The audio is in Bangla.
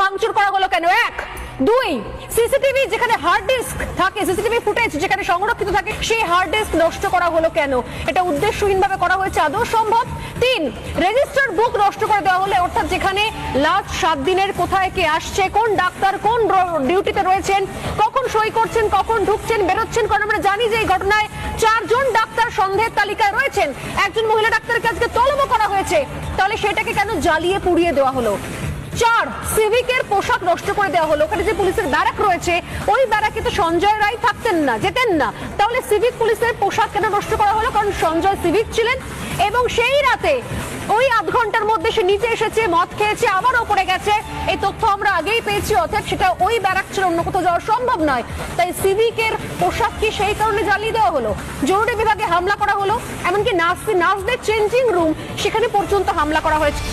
ভাঙচুর করা হলো কেন? এক। দুই, সিসিটিভি যেখানে হার্ড ডিস্ক থাকে, সিসিটিভি ফুটেজ যেখানে সংরক্ষিত থাকে, সেই হার্ড ডিস্ক নষ্ট করা হলো কেন? এটা উদ্দেশ্যহীনভাবে করা হয়েছে আদৌ সম্ভব? তিন, রেজিস্টার্ড বুক নষ্ট করে দেওয়া হলে, অর্থাৎ যেখানে লাস্ট 7 দিনের কোথায় কে আসছে, কোন ডাক্তার কোন ডিউটিতে রয়েছেন, কখন সই করছেন, কখন ঢুকছেন বেরোচ্ছেন, কারণ আমরা জানি যে এই ঘটনায় 4 জন ডাক্তার সন্দেহের তালিকায় রয়েছেন, একজন মহিলা ডাক্তারকে আজকে তলবও করা হয়েছে, তাহলে সেটাকে কেন জ্বালিয়ে পুড়িয়ে দেওয়া হলো? 4, সিভিকের পোশাক নষ্ট করে দেওয়া হলো। ওখানে যে পুলিশের ব্যারাক রয়েছে, ওই ব্যারাকে তো সঞ্জয় রায় থাকতেন না, যেতেন না, তাহলে সিভিক পুলিশের পোশাক কেন নষ্ট করা হলো? কারণ সঞ্জয় সিভিক ছিলেন এবং সেই রাতে ওই আধ ঘন্টার মধ্যে সে নিচে এসেছে, মদ খেয়েছে, আবার ওপরে গেছে, এই তথ্য আমরা আগেই পেয়েছি, অর্থাৎ সেটা ওই ব্যারাক ছিল, অন্য কোথাও যাওয়া সম্ভব নয়। তাই সিভিকের পোশাক কি সেই কারণে জ্বালিয়ে দেওয়া হলো? জরুরি বিভাগে হামলা করা হলো, এমনকি নার্সদের চেঞ্জিং রুম সেখানে পর্যন্ত হামলা করা হয়েছে।